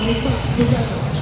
Go, go!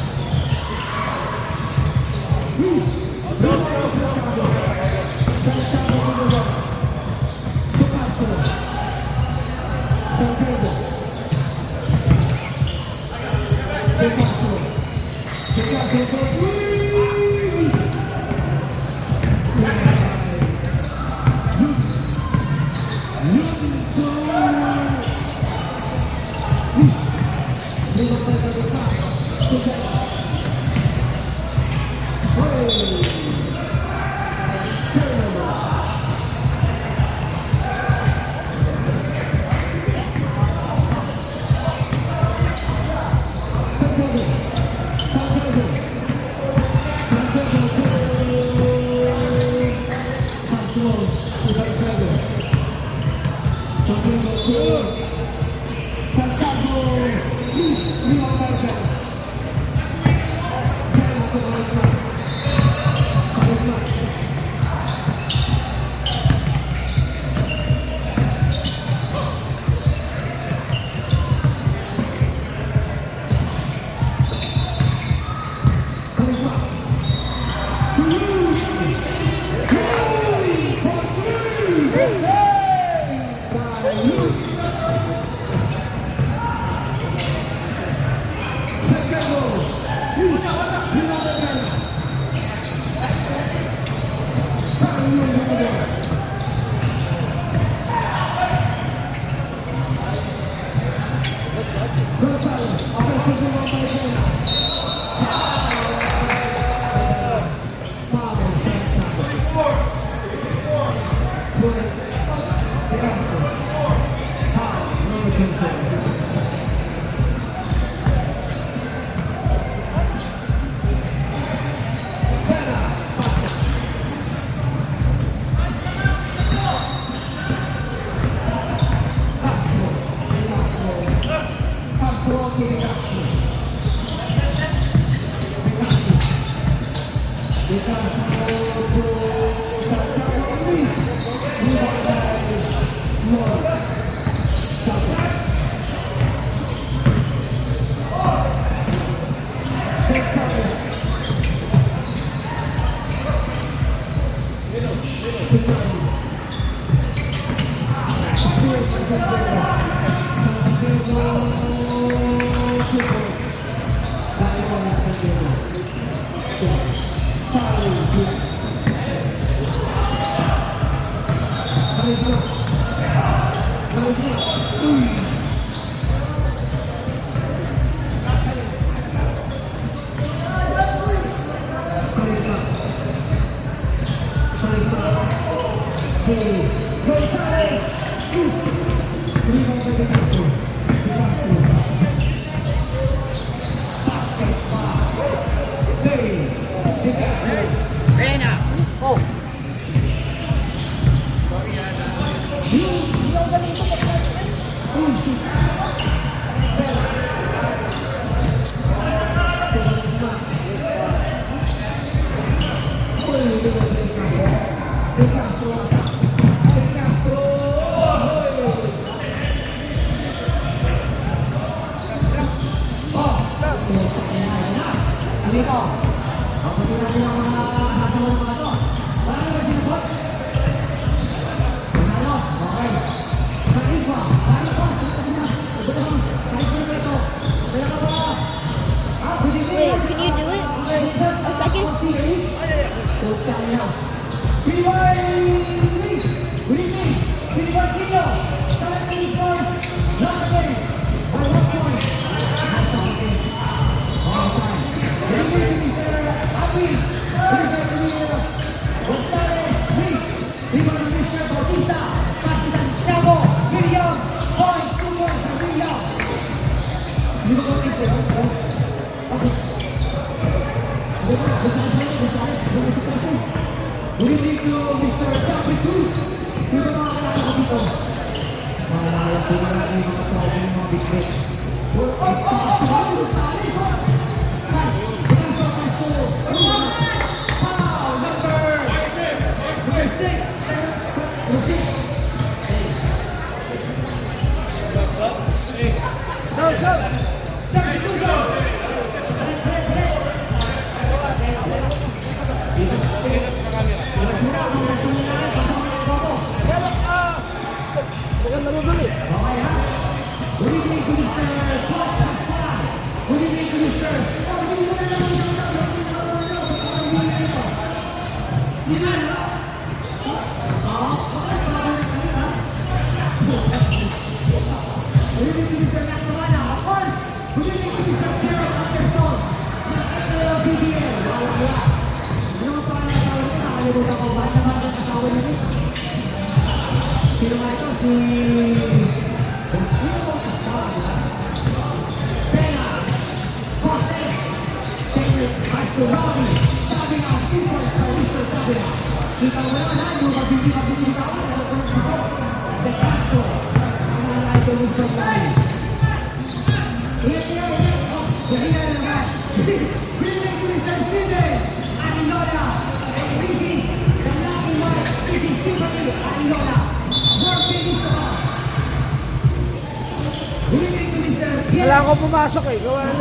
Wala akong pumasok eh. Gawa na.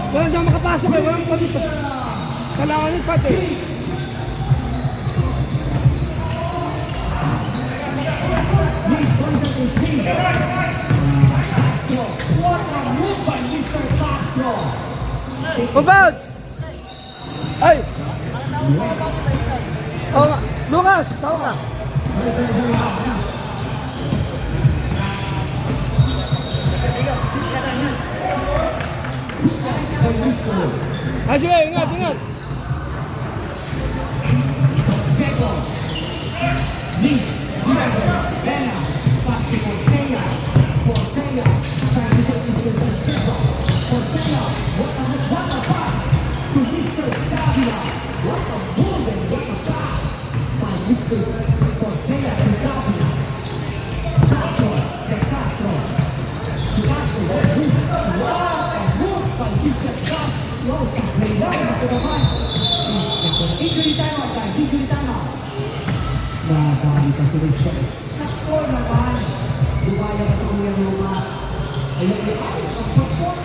Walang dyan makapasok eh, walang pati pa. Kailangan yung pati. Bounce! Ay! Oh, Lucas, tao ka. Ay, sige, ingat, ingat. Injury time out, guys. Injury time out. Nakakali ka tuloy siya. Nako naman. Dubaya ka sa kanyang luma. Ayun ay ang pagpot.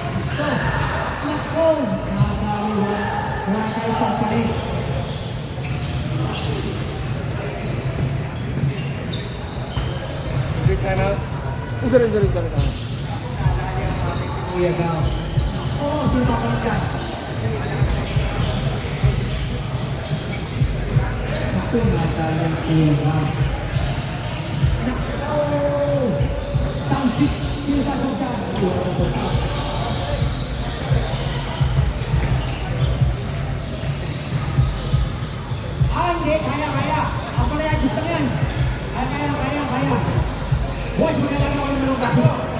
Nako. Nakakali mo. Nakakali ka pa rin. Injury time out. Injury time out. Kuya Gao. Oo, sino pa pala dyan? Naku, natalang Kuya Gao. Naku! Tangsik! Sino pa pala dyan? Kuya Gao. Hindi! Kaya! Ang pala yan, gusto yan! Kaya! Boys, magkalaga ako ng mga bago!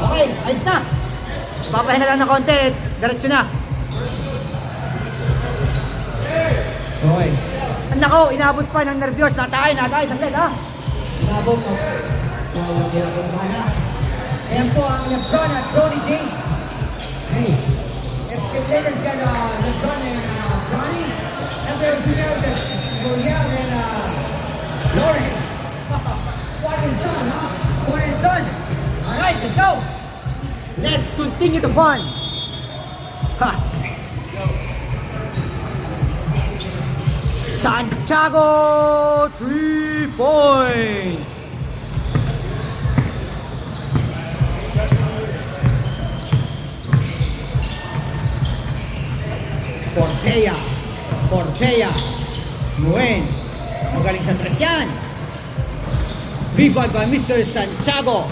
Okay, ayos na. Papahinga lang ng konti, diretso na. Okay. Nako, inabot pa ng nervyos. Natay, saglit ha. Inabot. So, ginagawa. Ayan po ang Lebron at Bronny James. Hey, if Lakers got Lebron and Bronny, and there's William and Lawrence. Father and son, huh? Father and son. All right, let's go. Let's continue the fun. Ha. Santiago 3 points. Portea. Buen. Magaling sa tres yan. Rebound by Mr. Santiago.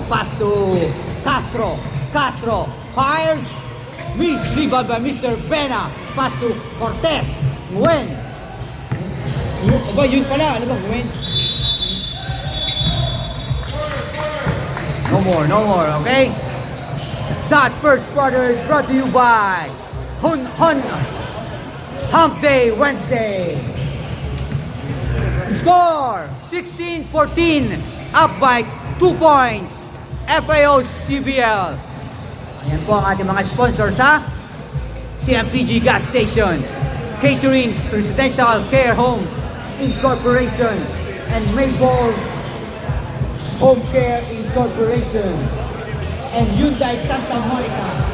Pass to Castro. Fires. Miss. Rebound by Mr. Bena. Pass to Cortez. Buen. Aba, yun pala. Ano ba, Buen? No more, okay? That first quarter is brought to you by Hump Day Wednesday. Score 16-14, up by 2 points. FAO CBL. Ayan po ang ating mga sponsors, ha? CMPG Gas Station, Caterings Residential Care Homes Incorporation, and Maple Home Care Incorporation, and Hyundai Santa Monica.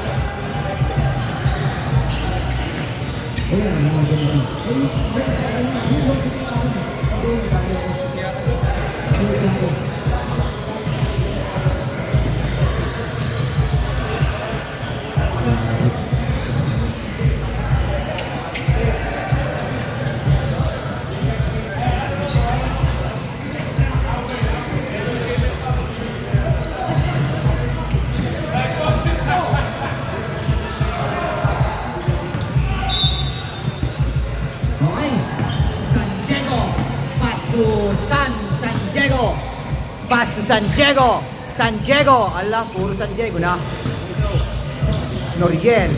Pass to San Diego. Ala, puro San Diego na. Noriel.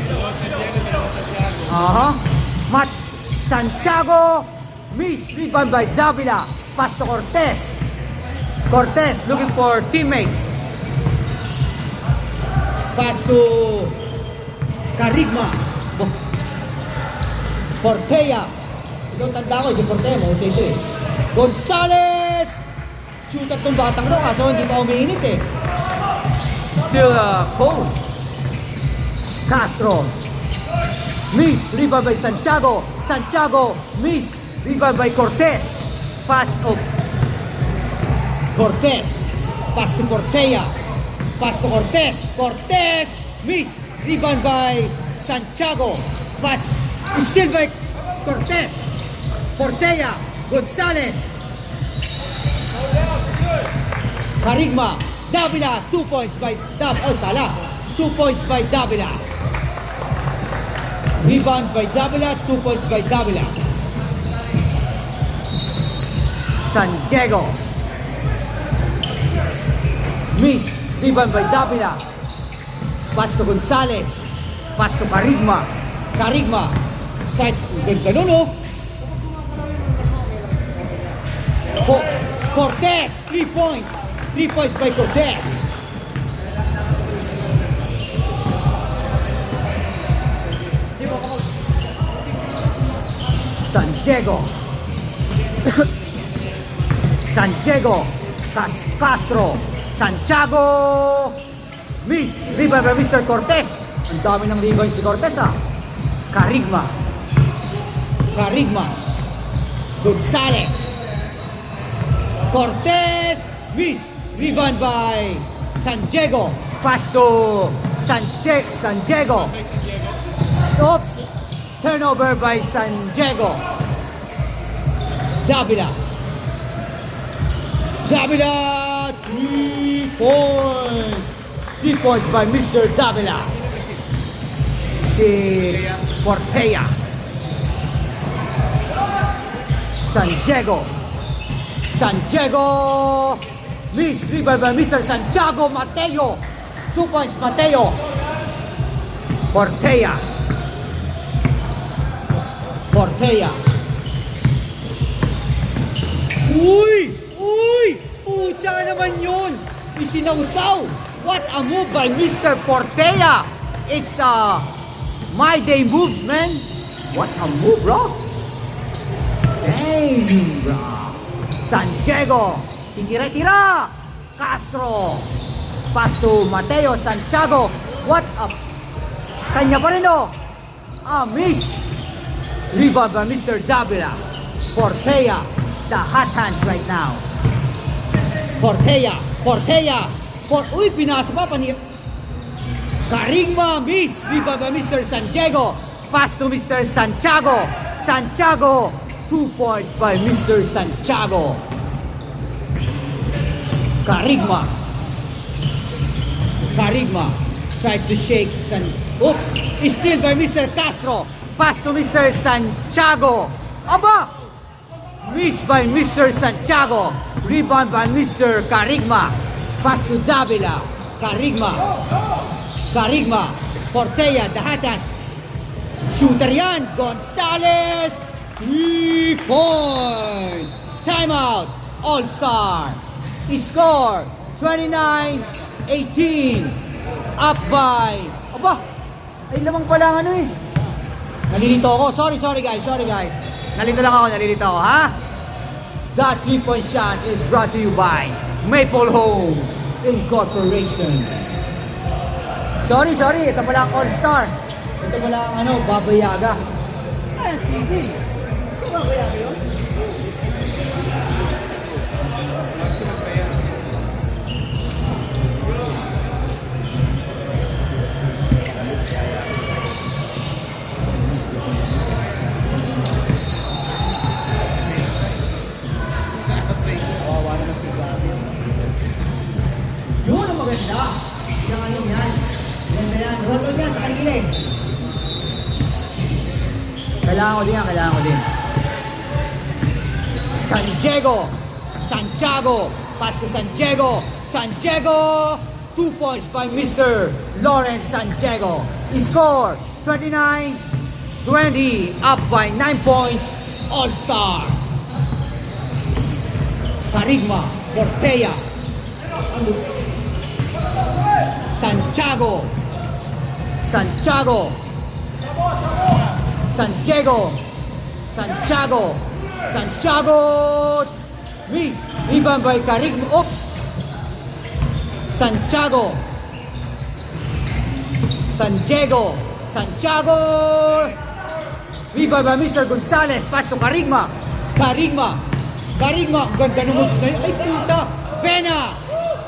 Santiago. Miss. Rebound by Davila. Pass to Cortez looking for teammates. Pass to Carigma. Portea. Ito tanda ko, si Portea mo. Ito eh. Gonzales. Shooter tong batang to, kaso hindi pa umiinit eh. Still cold. Castro. Miss. Rebound by Santiago. Miss. Rebound by Cortez. Pass to Portea. Cortez. Miss. Rebound by Santiago. Pass. Still by Cortez. Portea. Gonzales. Carigma. Davila. 2 points by Davila. 2 points by Davila. Rebound by Davila. 2 points by Davila. San Diego. Miss. Rebound by Davila. Pass to Gonzales. Pass to Carigma. Fight. Ganun no? Cortez. 3 points. 3 points by Cortez. San Diego. Castro. Santiago. Miss. Rebound by Mr. Cortez. Ang dami ng rebound si Cortez, ha. Carigma. Gonzales. Cortez. Miss. Rebound by San Diego. Pass to San Diego. Oops. Turnover by San Diego. Davila. 3 points. 3 points by Mr. Davila. Si Portea. San Diego. Miss. Rebound by Mr. Santiago Mateo. 2 points Mateo. Portea. naman yun? Isinausaw. What a move by Mr. Portela. It's my day moves, man. What a move, bro. Damn, bro. Santiago. Titira-tira. Castro. Pass to Mateo Santiago. What a... Kanya pa rin, oh. Miss. Rebound by Mr. Davila. Portela. The hot hands right now. Portela. Uy, pinasa pa. Carigma, miss. Rebound by Mr. Santiago. Pass to Mr. Santiago. 2 points by Mr. Santiago. Carigma tried to shake oops, still by Mr. Castro. Pass to Mr. Santiago. Aba! Miss by Mr. Santiago. Rebound by Mr. Carigma. Pass to Davila. Carigma. Portela, the hot hands. Shooter yan. Gonzalez. 3 points. Timeout. All-Star. Score 29-18. Up by... Aba! Ay lamang pala ang ano eh. Nalilito ako. Sorry guys. Nalilito ako, ha? That 3-point shot is brought to you by Maple Home Incorporation. Sorry. Ito pala ang All-Star. Ito pala ang Baba Yaga. Ay, sige. Ito Baba Yaga yun? Yun ang maganda. Yan. Ganda yan. Roll yan sa kaligilid. Kailangan ko din. Santiago. Pass to Santiago. 2 points by Mr. Lawrence Santiago. Score 29-20. Up by 9 points. All-Star. Carigma. Portela. Santiago. Miss. Rebound by Carigma. Oops. Santiago. Rebound by Mr. Gonzalez. Pass to Carigma. Ang ganda ng moves na yun. Ay, puta. Pena.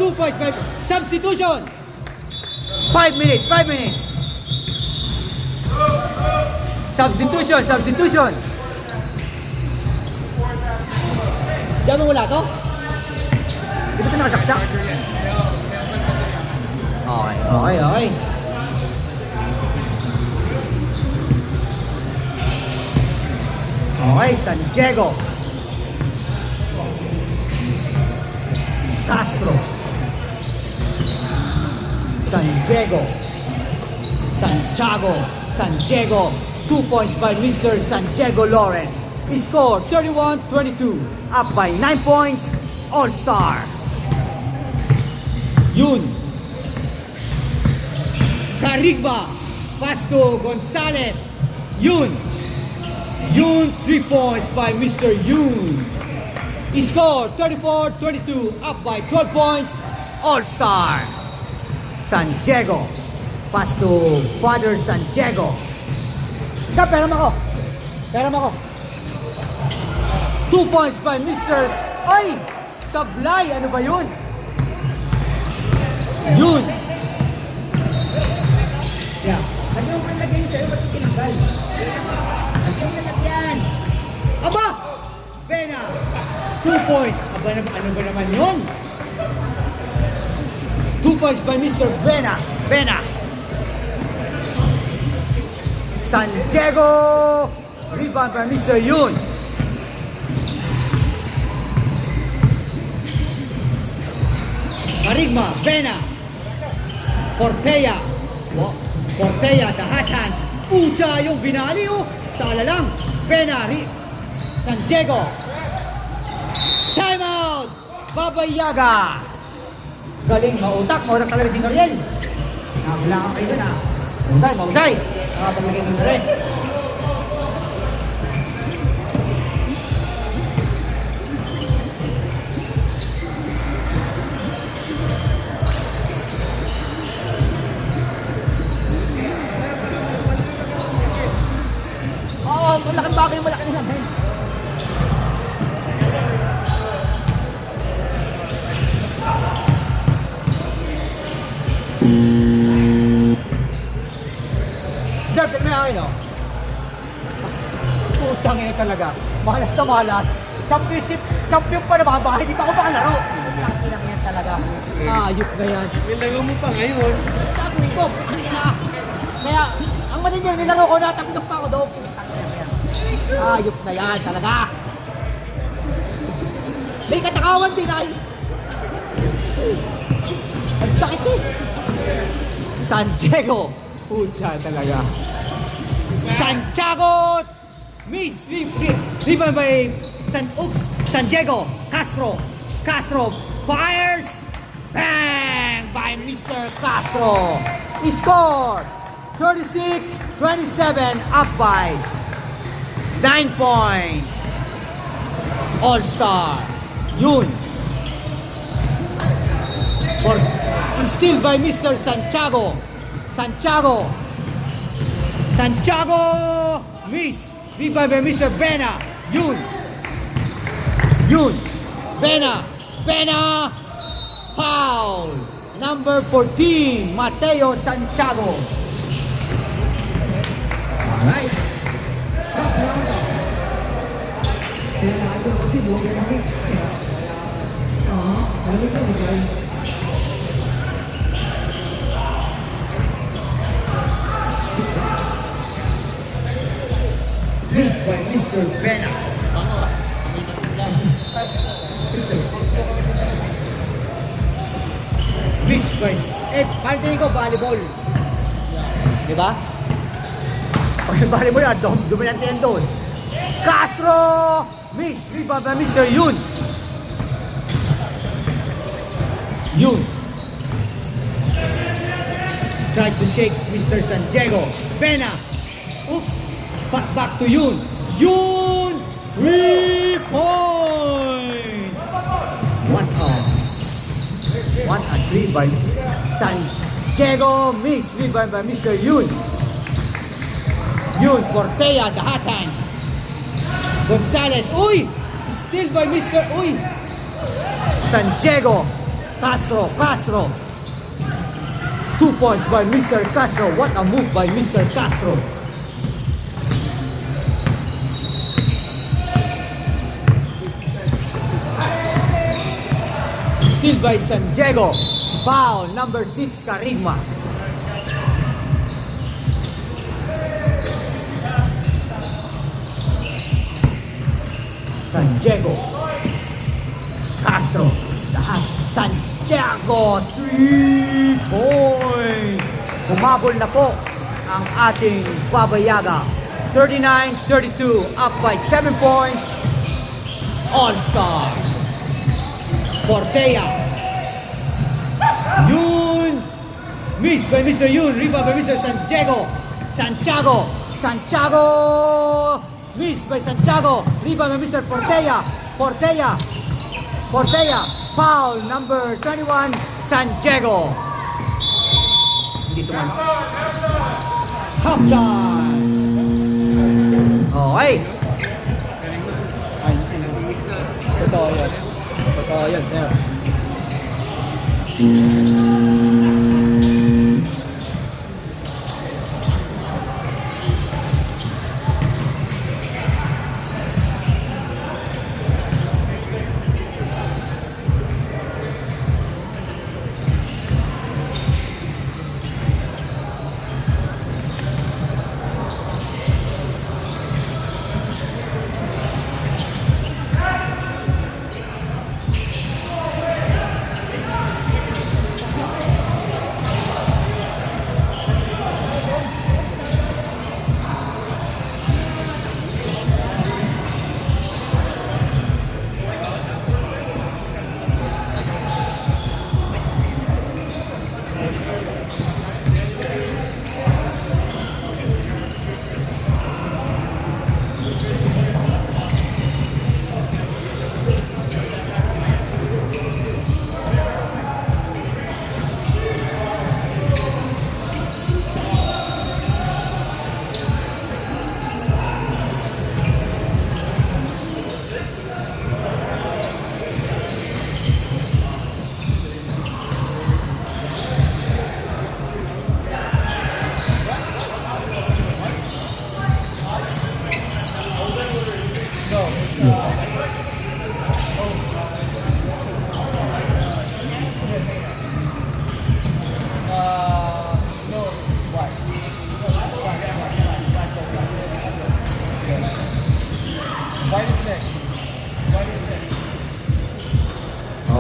2 points by substitution. 5 minutes. Substitution. Diyan mo wala to? Di ba ito nakasaksak? Okay. Okay, Santiago. Castro. Santiago. 2 points by Mr. Santiago Lawrence. Score 31-22. Up by 9 points. All-Star. Yun. Carigma. Pass to Gonzalez. Yun. 3 points by Mr. Yun. Score 34-22. Up by 12 points. All-Star. Santiago. Pass to Father Santiago. Pera mo ako. 2 points by Mr. Ay! Sablay! Ano ba yun? Yun! Yeah. Ano yung nalagyan sa'yo? Ba't yung tinanggal? Ano yung nalagyan? Aba! Pena! 2 points. Aba, ano ba naman yun? 2 points by Mr. Pena. Santiago! Rebound by Mr. Yun. Carigma, Pena. Portela, the hot hands. Pucha yung binali, oh. Sala lang. Pena, Santiago. Timeout! Baba Yaga. Galing, mautak talaga si Noriel. Nakabulangan kayo dun ah. Mahusay. Nakapaglagay dun na rin. Oo, malaking bagay, malaki na lang. Dapat may akin, no? Putang ina talaga. Malas na malas. Champion pa naman. Baka hindi pa ako makalaro. Putang ina yan talaga. Ayok na yan. Nilago mo pa ngayon. Gagawin ko. Putang ina. Kaya, ang matindi, nilaro ko na. Tapinok pa ako doon. Putang ina yan. Ayok na yan talaga. May katakawan din ay. Ang sakit eh. San Diego. Puta talaga. Santiago! Miss! Ribbon by San Diego! Castro fires! Bang! By Mr. Castro! Score! 36-27, up by 9 points. All-Star. Yun. Still by Mr. Santiago. Miss. Ribbon by Mr. Bena. Yun. Bena. Foul. Number 14, Mateo Santiago. Alright. Miss by Mr. Bena. Miss by... parang tingin ko, volleyball. Diba? Pag volleyball yan, dominante yan doon. Castro! Miss! Rebound by Mr. Yun! Tried to shake Mr. Santiago. Bena! Oops! Back to Yun! 3 points! What a 3 by Santiago. Miss! Rebound by Mr. Yun! Portea, the hot hands. Gonzalez. Uy! Still by Mr. Santiago. Castro. 2 points by Mr. Castro. What a move by Mr. Castro. Still by Santiago. Foul. Number 6, Carigma. Santiago. Castro. Santiago. 3 points. Humabol na po ang ating Babayaga. 39-32. Up by 7 points. All-Star. Portea. Yun. Miss by Mr. Yun. Rebound by Mr. Santiago. Miss by Santiago. Rebound by Mr. Portea. Foul number 21, Santiago. Hindi tuman. Half time. Okay. Totoo yan, sir.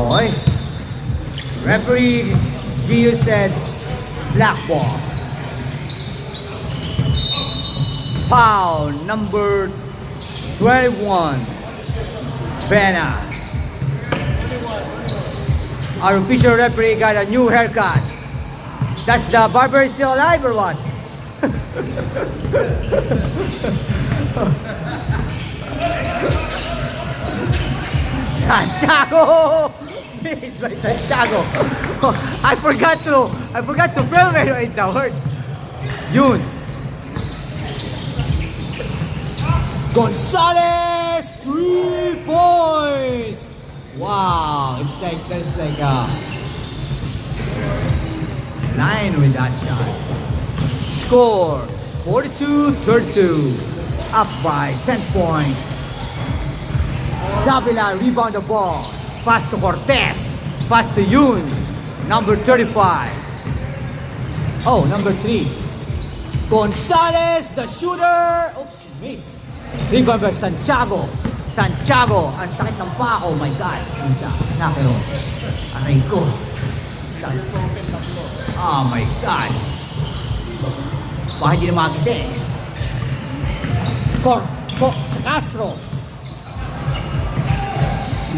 Okay. Referee Gio said black ball. Foul number 21. Bena. Our official referee got a new haircut. That's the barber still alive or what? Santiago! It's by Santiago. I forgot to film it right now. Yun. Gonzalez, 3 points. Wow, there's like a line with that shot. Score 42-32, up by 10 points. Davila rebound the ball. Pass to Cortez. Pass to Yun. Number 35. Oh, number 3. Gonzalez, the shooter. Oops, miss. Rebound by Santiago. Santiago, ang sakit ng paa. Oh my God. Nakero. Aray ko. Oh my God. Baka hindi na magising. Castro.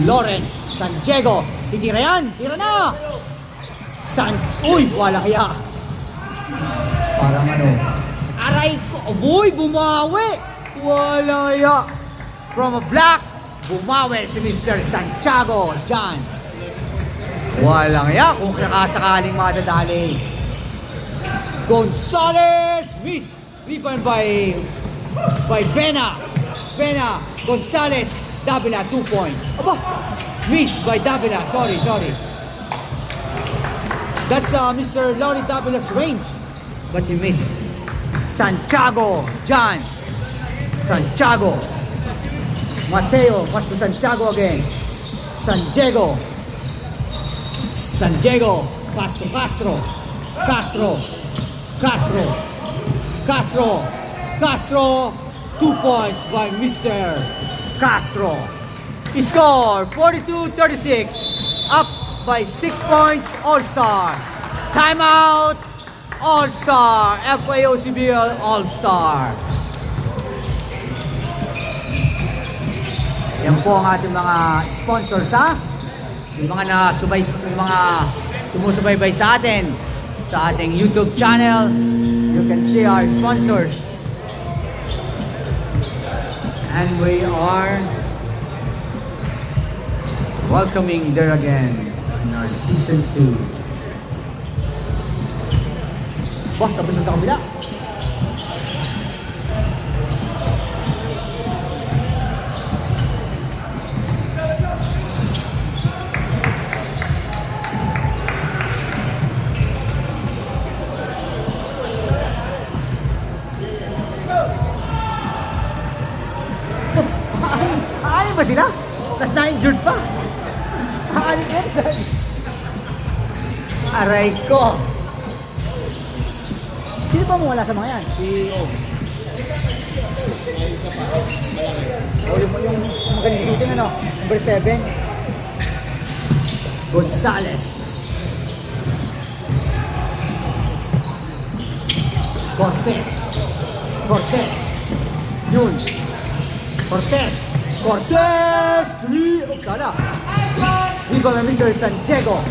Lawrence, Santiago, titira yan, tira na! Uy, wala kaya. Parang ano, aray ko, boy, bumawi! Wala kaya. From a black, bumawi si Mr. Santiago, dyan. Wala kaya kung nakasakaling madadali. Gonzalez, miss, rebound by Bena. Bena, Gonzalez, Davila, 2 points. Aba, miss by Davila. Sorry. That's Mr. Laurie Davila's range. But he missed. Santiago, John. Santiago. Mateo, pass to Santiago again. Santiago, pass to Castro. 2 points by Mr. Castro. He scored 42-36, up by 6 points. All-Star. Timeout. All-Star. FAOCBL All-Star. Yan po ang ating mga sponsors, ha? Yung mga sumusubaybay sa atin sa ating YouTube channel. You can see our sponsors. And we are welcoming there again in our season 2. Wah, tapos na sa kabila. Ba sila? Tapos na-injured pa. Aanin Edson. Aray ko. Sino pa mawala sa mga yan? Si yung magaling dito na, no? Number 7. Gonzalez. Cortez. Yun. Cortez, 3! Oh, sana. Rebound by Mr. Santiago.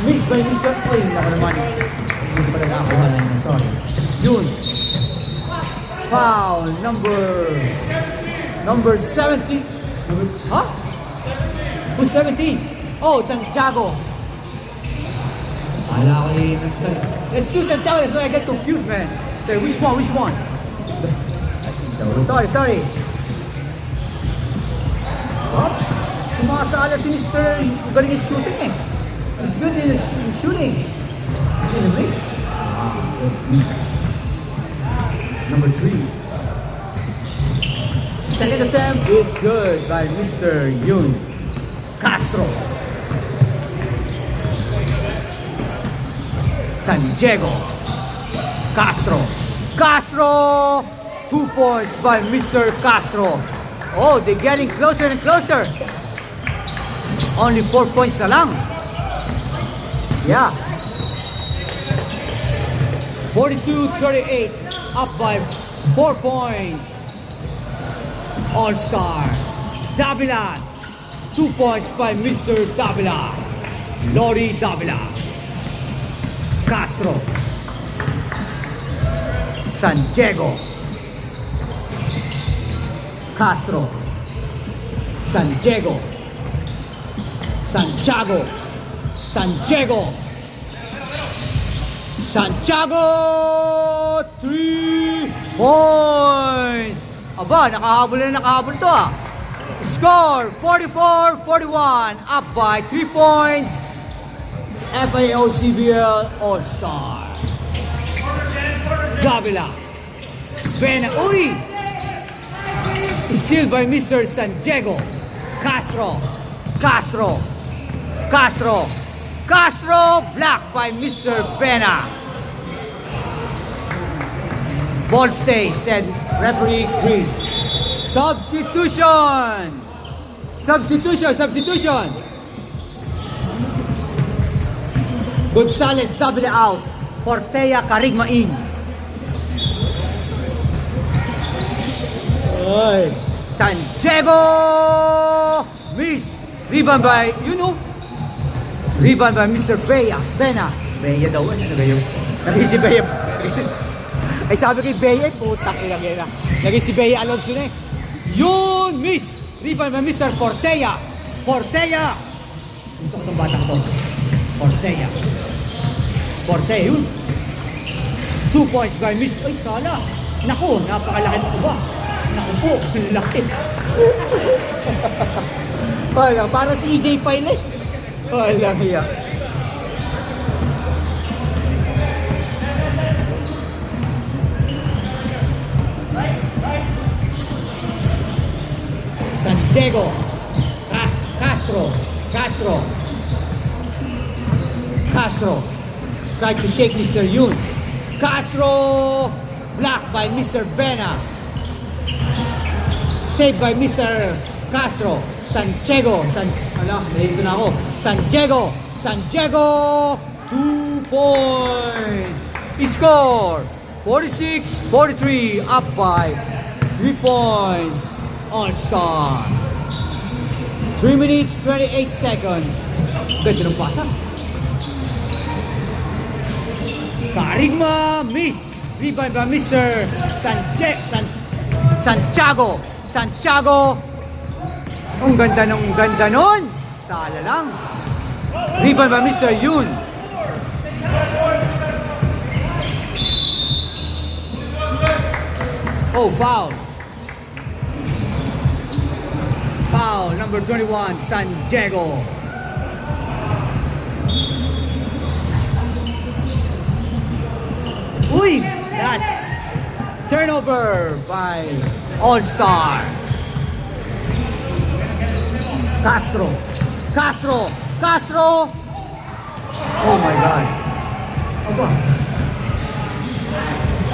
Missed by Mr. Oy, naku naman. Hindi pala nakakuha na yun. Sorry. Yun. Foul number 70. Huh? Who's 17? Oh, Santiago. Ala ko yun. Let's do Santiago. That's why I get confused, man. So, which one? Sorry. Oops. Sumasala si Mr. Galing is shooting eh. He's good in shooting. Anyway. That's me. Number 3. Second attempt is good by Mr. Yun Castro. Santiago. Castro. 2 points by Mr. Castro. Oh, they're getting closer and closer. Only 4 points na lang. Yeah. 42-38. Up by 4 points. All-Star. Davila. 2 points by Mr. Davila. Lori Davila. Castro. San Diego. Castro. San Diego. Santiago. San Diego. Santiago! 3 points! Aba, nakahabol to ah. Score, 44-41. Up by 3 points. FAOCBL All-Star. Davila. Bena. Uy! Steal by Mr. San Diego. Castro. Castro. Castro. Castro. Blocked by Mr. Bena. Ball stays, said referee Chris. Substitution. Substitution. Gonzales double out. Portea Carigma in. Oy. San Diego. Miss. Rebound by, rebound by Mr. Bea. Bena daw. Ano ba yun? Naging si Bea. Ay sabi kay Bea, putang ilang yan. Naging si Bea Alonso na eh. Yun, miss. Rebound by Mr. Portea. Gusto ko itong bata ko to. Portea, yun. 2 points by Miss. Ay, sala. Naku, napakalaki na ko ba? Naku po, laki. Wala, parang si EJ Pyle eh. Wala hiya. San Diego. Castro. Tried to shake Mr. Yun. Castro. Blocked by Mr. Bena. Saved by Mr. Castro. San Diego. Nahihito na ako. San Diego. 2 points. Score. 46-43. Up by 3 points. All-Star. 3 minutes, 28 seconds. Ganda ng pasa. Carigma miss. Rebound by Mr. Santiago. Ang ganda nun. Sala lang. Rebound by Mr. Yun. Oh, foul. Foul, number 21, San Diego. Uy, that's turnover by All-Star. Castro. Oh my God.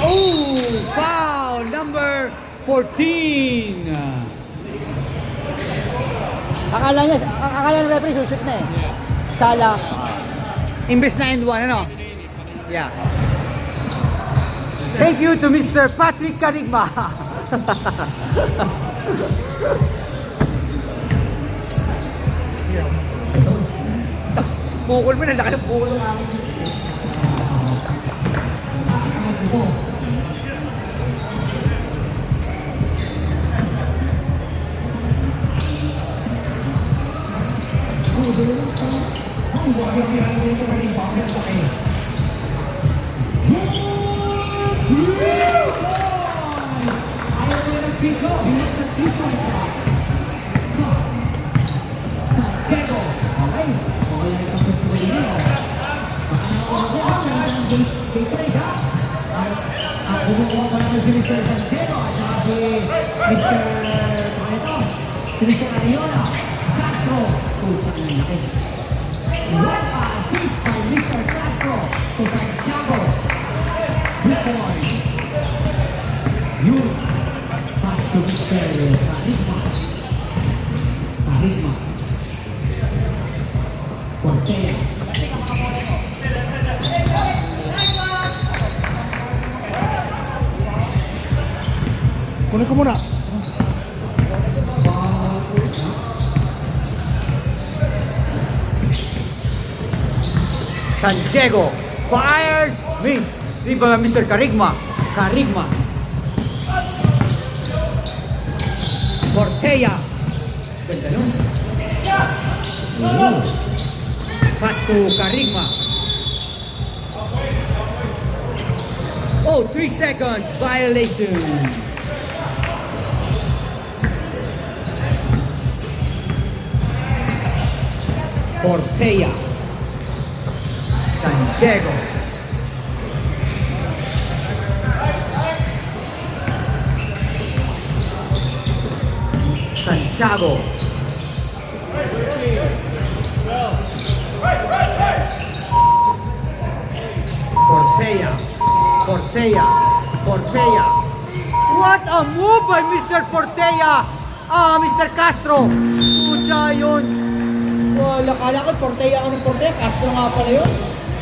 Oh, foul, number 14. Akala ng referee shoot na eh. Sala. Imbes na end one, ano? Yeah. Thank you to Mr. Patrick Carigma. Bukol mo na, laki ng bukol ng aking. Yun, pass to Mr. Carigma. Santiago fires, miss. Rebound Mr. Carigma. Carigma. Cortea. Ganda nun. Pass to Carigma. Oh, 3 seconds violation. Cortea. Santiago. Santiago. Cortea. Cortea. Cortea. What a move by Mr. Cortea. Mr. Castro. Pucha yun. Wala, kala ko Cortea ako ng Cortea. Castro nga pala yun.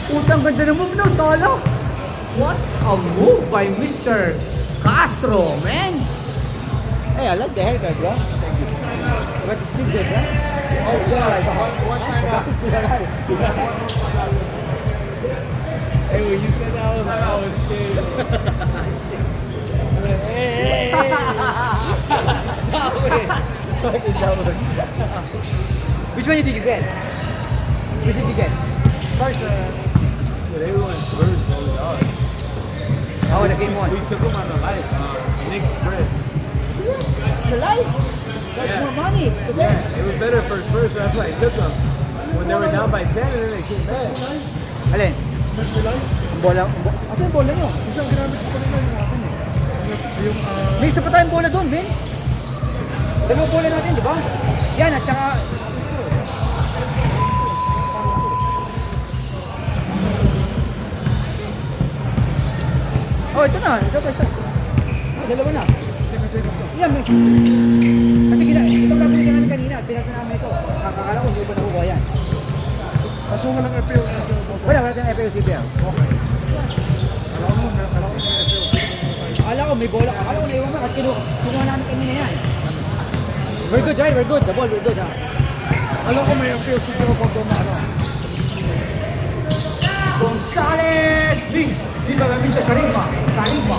Utang ganda ng move, no? Solo. What a move by Mr. Castro, man. Hey, I like the haircut, bro. Thank you. But it's still good, right? Oh, yeah. What time? Hey, when you said that, I was like, oh shit. Hey. Which one did you get? Which did you get? First, But everyone's birds, bro, dog. oh, the game one. We took them on the light. Nick spread. The light. That's Yeah. more money. Yeah, it was better first, so that's why I took them. When they were down by 10, and then they came back. Alin? Ang bola. Asa yung bola nyo? Isang ginamit ko kanina yung akin eh. Yung, May isa pa tayong bola doon, Ben. Dalawang bola natin, di ba? Yan, at saka... Oh, ito na. Ito pa isa. Oh, dalawa na. Yan, may... Kasi ito gagawin ka namin kanina. Pinagta namin ito. Kakakala ko, hindi ko nakuha yan. kaso walang FPOC. Wala tayong FAO-CBL. Okay. Alam ko may FPOC. Akala ko may bola. Akala ko naiwan mo at kinuha namin kanina yan. We're good, right? We're good. The ball, we're good, ha? Alam ko may FPOC pero pag dumano. Gonzales! Di ba kami sa Carigma? Carigma.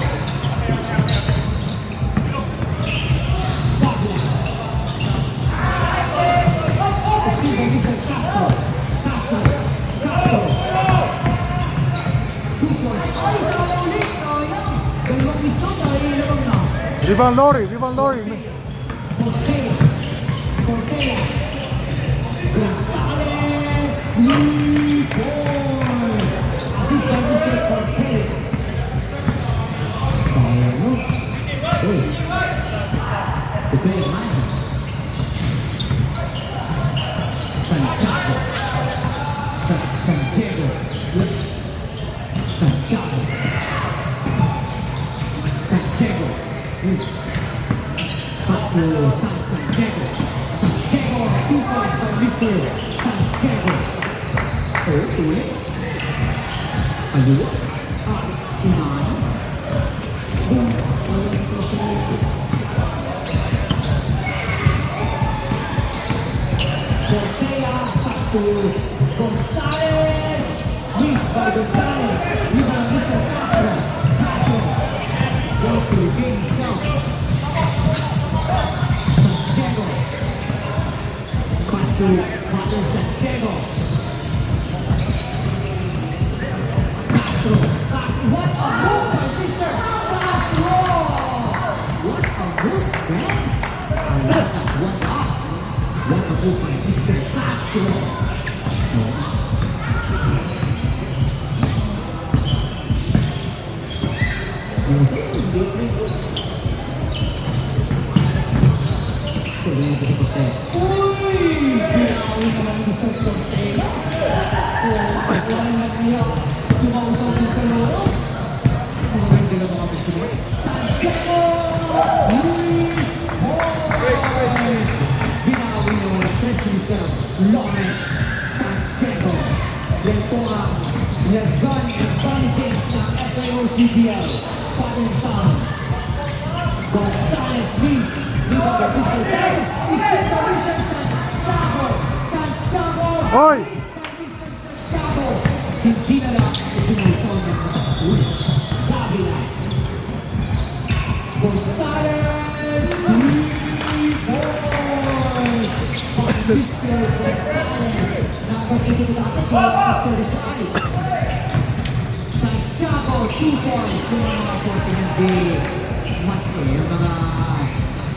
Rebound Lori, rebound Lori. Hoy! Santiago, 2 points yung mga porting hindi match eh, yung mga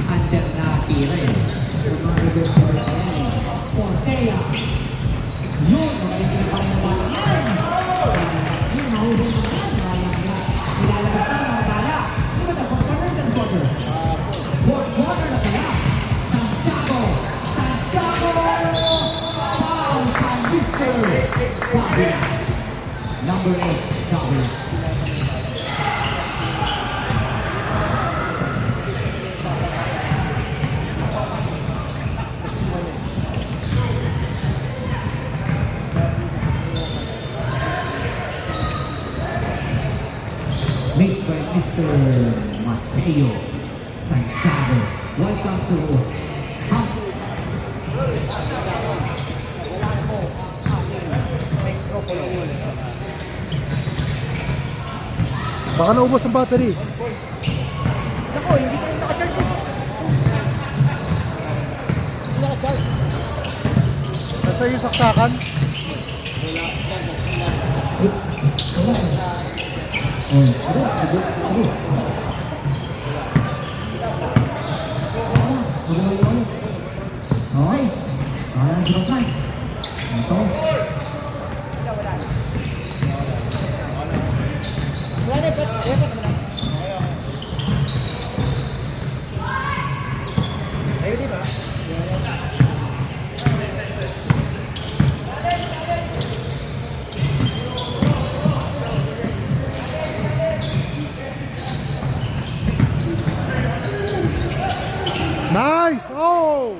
under na tira eh. Yung mga reverse na yan. Portea. Yun, magiging pa rin naman yan. Yung mahulong na yan. Nilalabas na mga bala. Yung ba ito? Quarter and quarter. Fourth quarter na kaya. Santiago. Santiago. Foul by Mr. Bobby. Number 8, Bobby. Made by Mr. Mateo Santiago. Welcome to Baka naubos ang battery. Ako, hindi ko rin naka-charge. Hindi naka-charge. Nasa yung saksakan. Okay. Parang nagbukan. Ito. Wala na, but dapat naman. Ayun, di ba? Nice! Oh!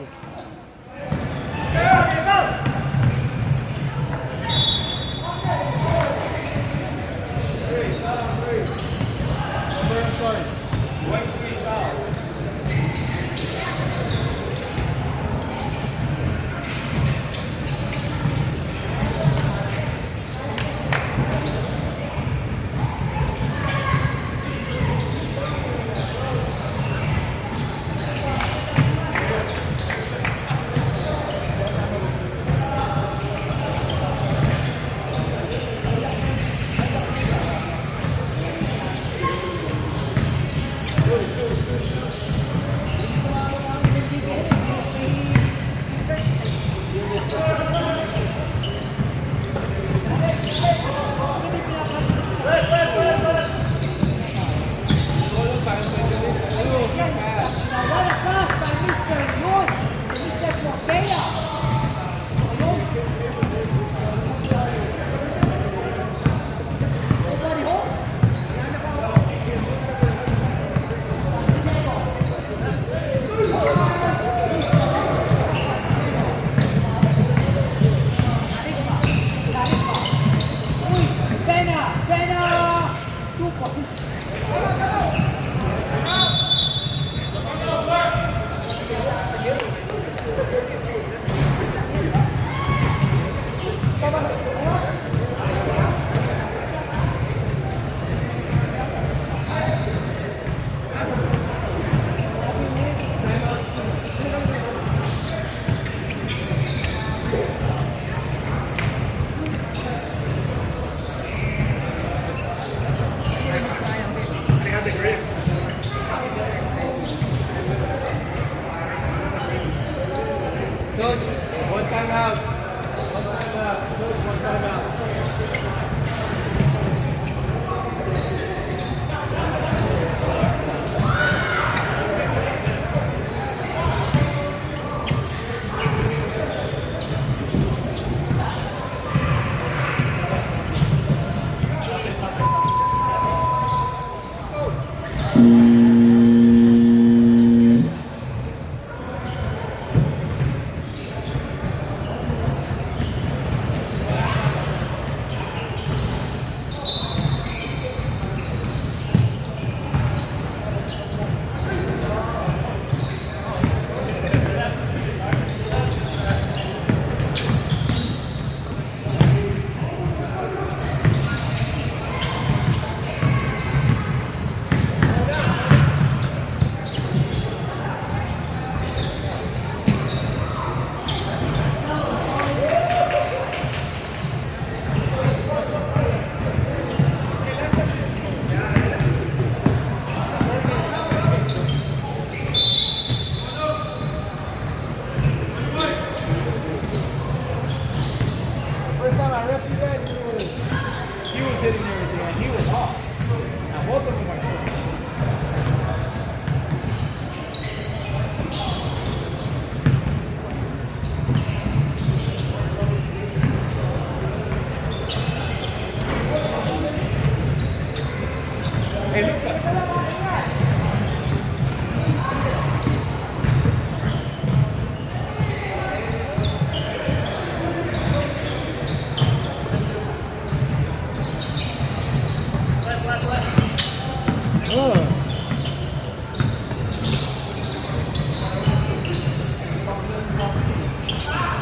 One time out. One time out. One time out.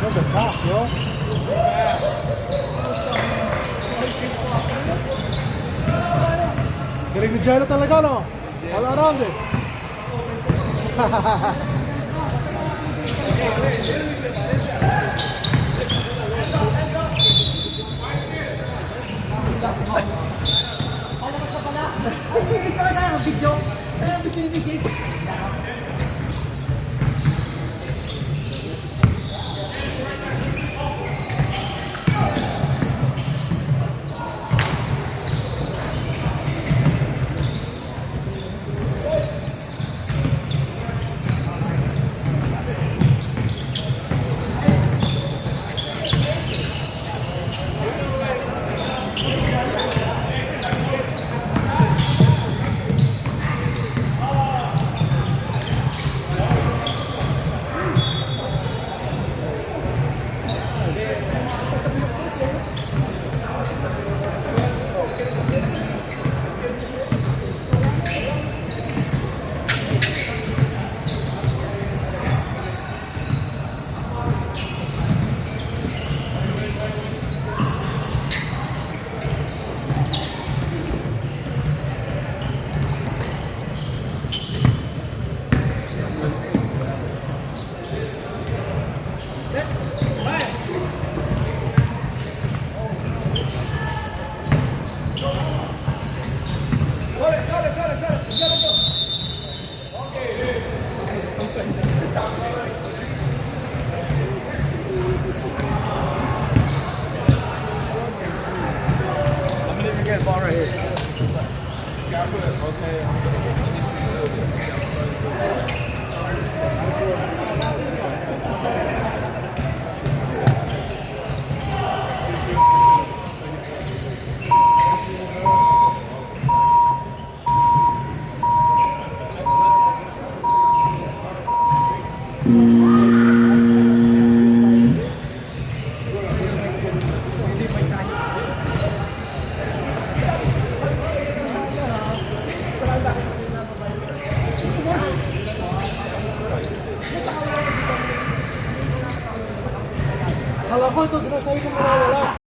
the pass, yo. Galing ni Jello talaga, no? All around eh. Ay, bigay ka na ang video. Ay, ang video ni Jake. I'm gonna even get a ball right here. Okay. Kala ko ito, sinasabi ko mawawala.